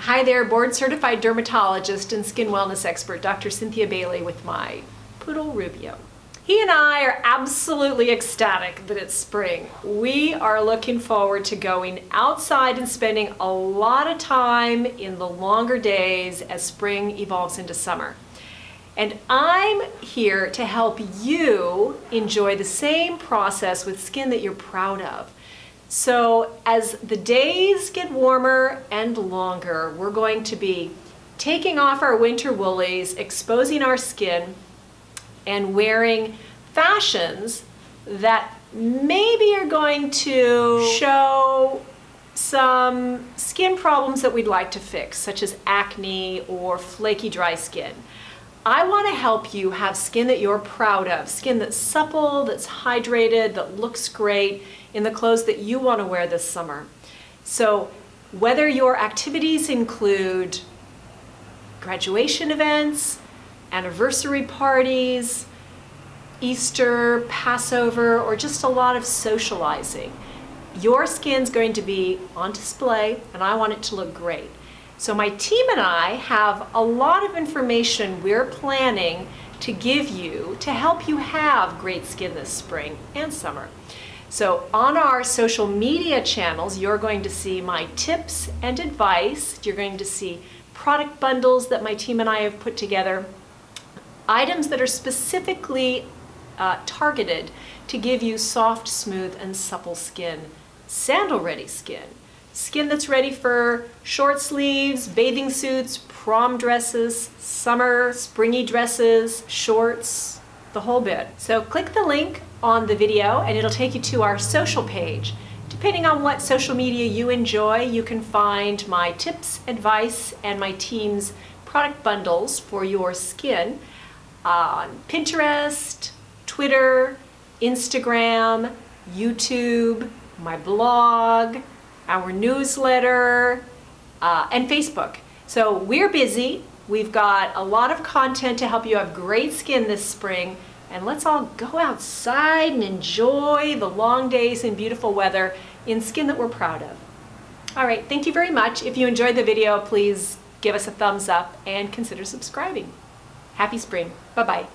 Hi there, board certified dermatologist and skin wellness expert, Dr. Cynthia Bailey with my poodle Rubio. He and I are absolutely ecstatic that it's spring. We are looking forward to going outside and spending a lot of time in the longer days as spring evolves into summer. And I'm here to help you enjoy the same process with skin that you're proud of. So as the days get warmer and longer, we're going to be taking off our winter woolies, exposing our skin, and wearing fashions that maybe are going to show some skin problems that we'd like to fix, such as acne or flaky dry skin. I want to help you have skin that you're proud of, skin that's supple, that's hydrated, that looks great in the clothes that you want to wear this summer. So whether your activities include graduation events, anniversary parties, Easter, Passover, or just a lot of socializing, your skin's going to be on display and I want it to look great. So my team and I have a lot of information we're planning to give you to help you have great skin this spring and summer. So on our social media channels, you're going to see my tips and advice. You're going to see product bundles that my team and I have put together, items that are specifically targeted to give you soft, smooth, and supple skin, sandal-ready skin. Skin that's ready for short sleeves, bathing suits, prom dresses, summer, springy dresses, shorts, the whole bit. So click the link on the video and it'll take you to our social page. Depending on what social media you enjoy, you can find my tips, advice, and my team's product bundles for your skin on Pinterest, Twitter, Instagram, YouTube, my blog, our newsletter, and Facebook. So we're busy. We've got a lot of content to help you have great skin this spring, and let's all go outside and enjoy the long days and beautiful weather in skin that we're proud of. All right, thank you very much. If you enjoyed the video, please give us a thumbs up and consider subscribing. Happy spring. Bye-bye.